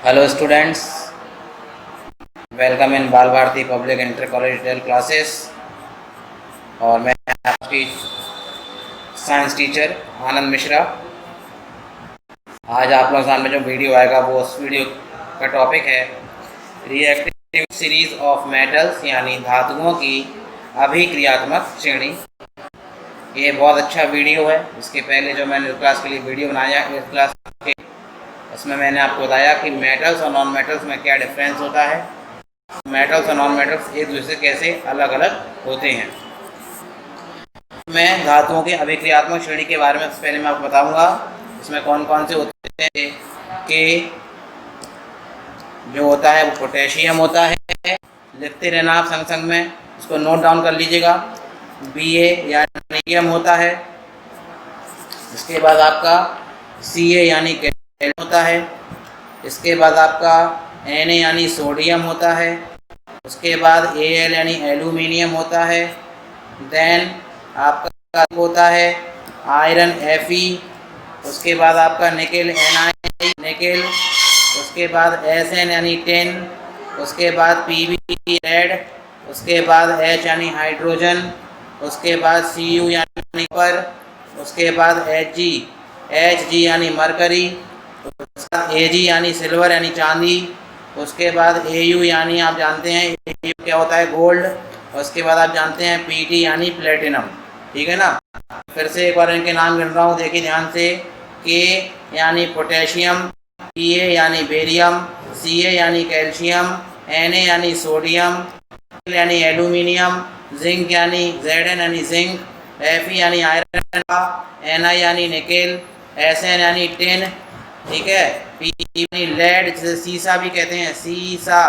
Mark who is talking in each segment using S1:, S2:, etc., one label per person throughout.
S1: Hello students, welcome in Bal Bharati public inter college classes. और मैं आपकी साइंस टीचर आनंद मिश्रा। आज आप लोगों के सामने जो वीडियो आएगा वो उस वीडियो का टॉपिक है रिएक्टिव सीरीज ऑफ मेटल्स, यानी धातुओं की अभिक्रियात्मक श्रेणी। ये बहुत अच्छा वीडियो है। इसके पहले जो मैंने क्लास के लिए वीडियो बनाया इस क्लास के, उसमें मैंने आपको बताया कि मेटल्स और नॉन मेटल्स में क्या डिफरेंस होता है, मेटल्स और नॉन मेटल्स एक दूसरे से कैसे अलग अलग होते हैं। मैं धातुओं की अभिक्रियात्मक श्रेणी के बारे में पहले मैं आपको बताऊंगा। इसमें कौन कौन से होते हैं कि जो होता है वो पोटेशियम होता है। लिखते रहना आप संग संग में, इसको नोट डाउन कर लीजिएगा। Ba यानी मीडियम होता है। इसके बाद आपका Ca यानी कैल्शियम होता है। इसके बाद आपका Na यानी सोडियम होता है। उसके बाद Al यानी एल्यूमिनियम होता है। देन आपका होता है आयरन Fe। उसके बाद आपका निकेल Ni निकेल। उसके बाद Sn यानी टिन। उसके बाद Pb रेड। उसके बाद H यानी हाइड्रोजन। उसके बाद Cu यानी कॉपर। उसके बाद Hg यानी मरकरी। उसके बाद Ag यानी सिल्वर यानी चांदी। उसके बाद Au यानी आप जानते हैं Au क्या होता है, गोल्ड। उसके बाद आप जानते हैं Pt यानी प्लेटिनम। ठीक है ना। फिर से एक बार इनके नाम गिन रहा हूँ, देखिए ध्यान से। K यानी पोटेशियम, Pa यानी बेरियम, Ca यानी कैल्शियम, Na यानी सोडियम, यानी एल्यूमिनियम, जिंक यानी Zn यानी जिंक, Fe यानी आयरन, Ni यानी निकेल, Sn यानी टिन। ठीक है। P यानी लेड, जिसे सीसा भी कहते हैं, सीसा।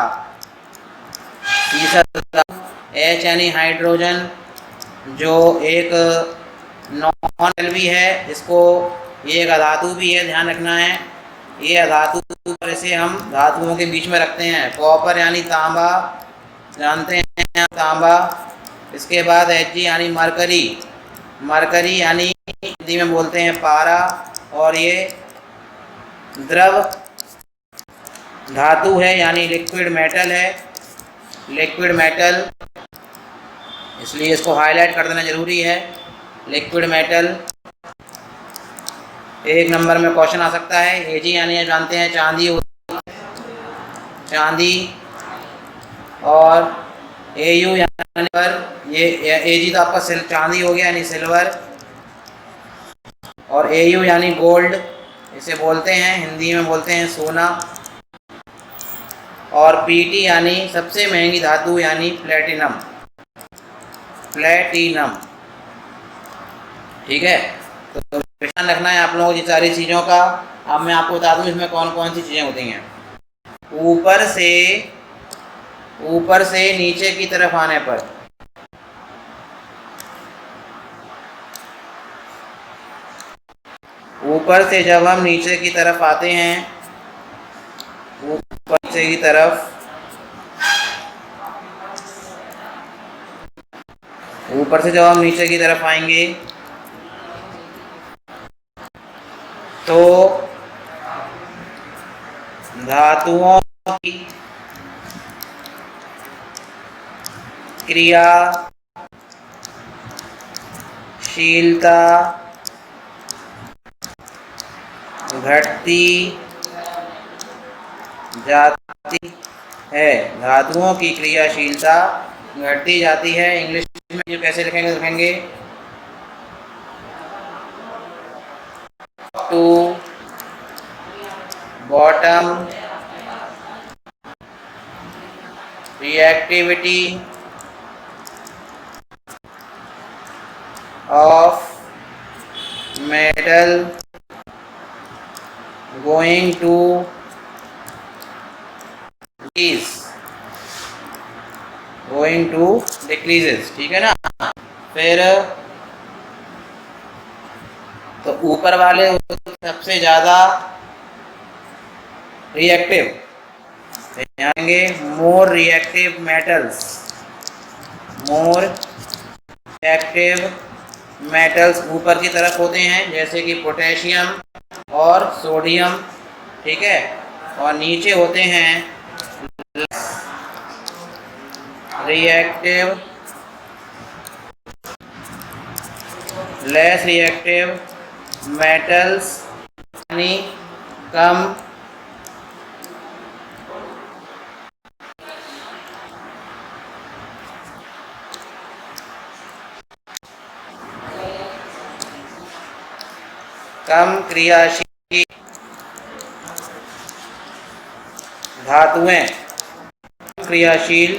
S1: H यानी हाइड्रोजन, जो एक नॉन भी है। इसको ये एक अधातु भी है, ध्यान रखना है। ये अधातु पर इसे हम धातुओं के बीच में रखते हैं। कॉपर यानी तांबा, जानते हैं तांबा। इसके बाद Hg यानी मरकरी, मरकरी यानी हिंदी में बोलते हैं पारा। और ये द्रव धातु है यानी लिक्विड मेटल है, लिक्विड मेटल, इसलिए इसको हाईलाइट कर देना जरूरी है। लिक्विड मेटल एक नंबर में क्वेश्चन आ सकता है। Ag यानी जानते हैं चांदी, चांदी। और Au यानी पर, ये Ag तो आपका चांदी हो गया यानी सिल्वर। और Au यानी गोल्ड, इसे बोलते हैं हिंदी में बोलते हैं सोना। और Pt यानी सबसे महंगी धातु यानी प्लेटिनम, प्लेटिनम। ठीक है। तो ध्यान रखना है आप लोगों को ये सारी चीज़ों का। अब मैं आपको बता दूं इसमें कौन कौन सी चीज़ें होती हैं। ऊपर से नीचे की तरफ आने पर, ऊपर से जब हम नीचे की तरफ आते हैं, ऊपर से की तरफ, ऊपर से जब हम नीचे की तरफ आएंगे तो धातुओं की क्रियाशीलता घटती जाती है। धातुओं की क्रियाशीलता घटती जाती है। इंग्लिश में जो कैसे लिखेंगे to bottom reactivity of metal going to decreases. ठीक है ना। फिर तो ऊपर वाले सबसे ज्यादा रिएक्टिव जाएंगे, more reactive metals, more reactive metals ऊपर की तरफ होते हैं, जैसे कि पोटेशियम और सोडियम। ठीक है। और नीचे होते हैं रिएक्टिव, लेस रिएक्टिव मेटल्स, यानी कम क्रियाशील धातुएं, क्रियाशील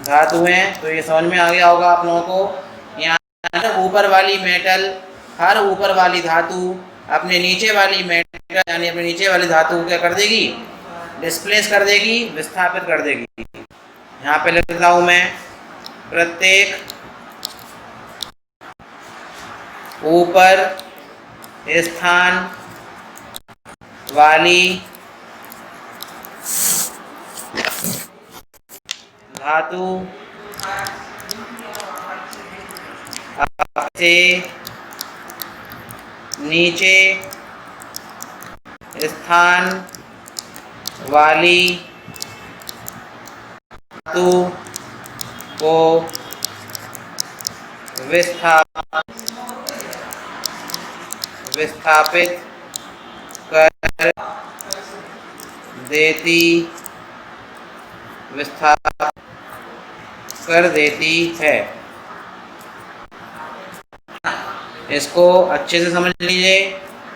S1: धातुएं। तो ये समझ में आ गया होगा आप लोगों को। यहाँ ऊपर वाली मेटल, हर ऊपर वाली धातु अपने नीचे वाली मेटल यानी अपने नीचे वाली धातु को क्या कर देगी, डिस्प्लेस कर देगी, विस्थापित कर देगी। यहाँ पे लिख रहा हूँ मैं, प्रत्येक ऊपर स्थान वाली धातु से नीचे स्थान वाली धातु को विस्थापित कर देती है। इसको अच्छे से समझ लीजिए,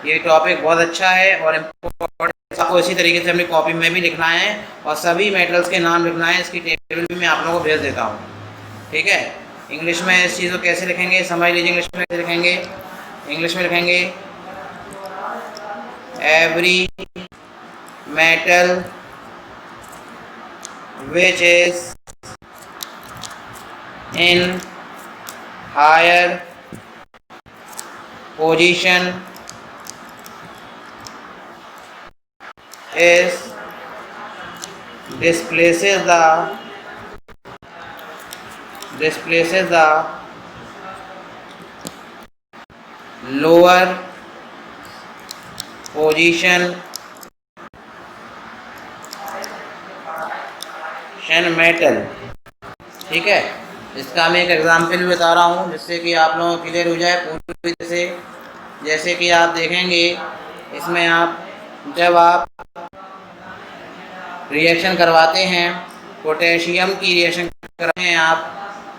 S1: ये टॉपिक बहुत अच्छा है और इम्पोर्टेंट। आपको इसी तरीके से अपनी कॉपी में भी लिखना है और सभी मेटल्स के नाम लिखना है। इसकी टेबल भी मैं आप लोगों को भेज देता हूँ, ठीक है। इंग्लिश में इस चीज़ को कैसे लिखेंगे समझ लीजिए। इंग्लिश में कैसे लिखेंगे, इंग्लिश में लिखेंगे every metal which is in higher position is displaces the lower position metal, ठीक है। इसका मैं एक एग्जाम्पल भी बता रहा हूँ जिससे कि आप लोगों को क्लियर हो जाए पूरी तरह से। जैसे कि आप देखेंगे इसमें, आप जब आप रिएक्शन करवाते हैं, पोटेशियम की रिएक्शन करते हैं आप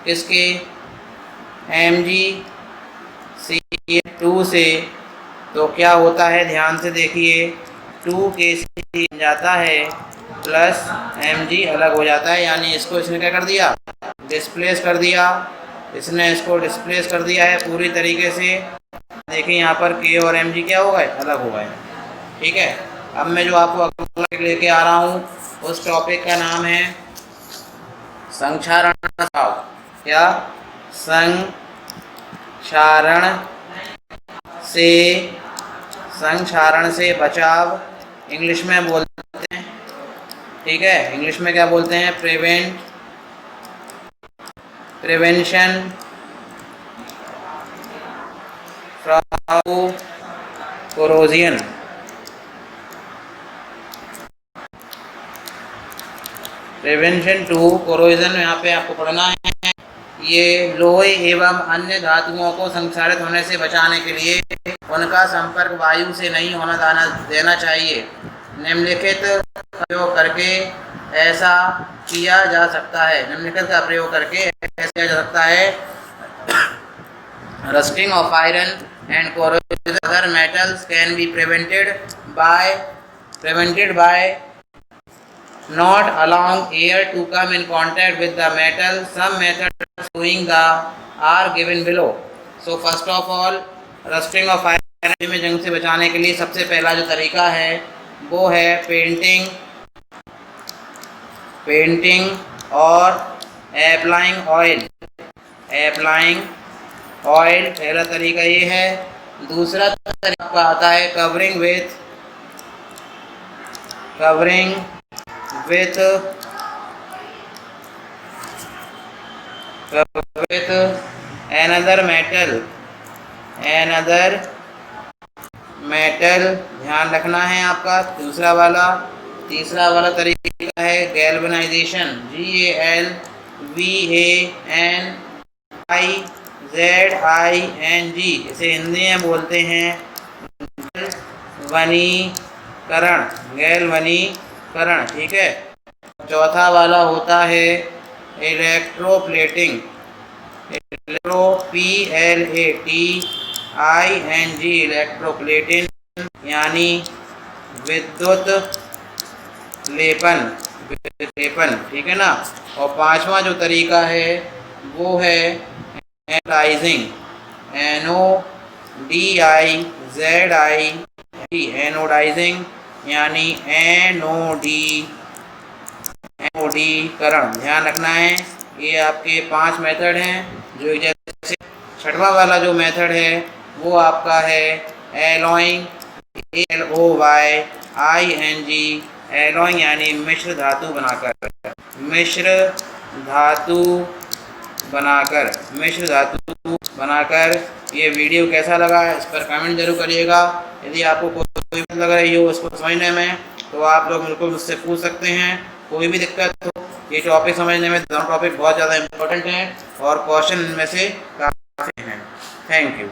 S1: किसके, MgCl2 से, तो क्या होता है ध्यान से देखिए, 2Kc जाता है प्लस Mg अलग हो जाता है। यानी इसको इसने क्या कर दिया, डिस्प्लेस कर दिया। इसने इसको डिस्प्लेस कर दिया है पूरी तरीके से। देखिए यहाँ पर K और Mg क्या हो गए, अलग हो गए, ठीक है। अब मैं जो आपको अगला लेके आ रहा हूँ उस टॉपिक का नाम है संक्षारण बचाव। क्या, संक्षारण से बचाव इंग्लिश में बोलते हैं, ठीक है। इंग्लिश में क्या बोलते हैं, prevention from corrosion. Prevention to corrosion यहाँ पे आपको पढ़ना है। ये लोहे एवं अन्य धातुओं को संक्षारित होने से बचाने के लिए उनका संपर्क वायु से नहीं होना देना चाहिए। निम्नलिखित प्रयोग करके ऐसा किया जा सकता है। निम्नलिखित का प्रयोग करके ऐसा किया जा सकता है। Rusting of iron and corrosion other metals can be prevented by not allowing air to come in contact with the metal. Some methods of doing the are given below. So first of all, rusting of iron में जंग से बचाने के लिए सबसे पहला जो तरीका है वो है पेंटिंग और अप्लाइंग ऑयल। पहला तरीका ये है। दूसरा तरीका आता है कवरिंग विथ another metal, ध्यान रखना है आपका। दूसरा वाला तीसरा वाला तरीका है गैल्वेनाइजेशन, GALVANIZING, इसे हिंदी में बोलते हैं गैल्वनीकरण, गैल्वनीकरण, ठीक है। चौथा वाला होता है इलेक्ट्रोप्लेटिंग, PLATING, इलेक्ट्रोप्लेटिंग यानी विद्युत लेपन, ठीक है ना। और पांचवा जो तरीका है वो है एनोडाइजिंग, एनोडाइजिंग यानी एनोडीकरण। ध्यान रखना है ये आपके 5 मेथड हैं। जो जैसे छठवां वाला जो मेथड है वो आपका है एलॉइंग, ALOYING, एलॉइंग यानी मिश्र धातु बनाकर, मिश्र धातु बनाकर। ये वीडियो कैसा लगा इस पर कमेंट जरूर करिएगा। यदि आपको कोई लग रही हो इसको समझने में तो आप लोग बिल्कुल मुझसे पूछ सकते हैं, कोई भी दिक्कत हो। ये टॉपिक समझने में दोनों टॉपिक बहुत ज़्यादा इम्पोर्टेंट हैं और क्वेश्चन इनमें से काफ़ी हैं। Thank you.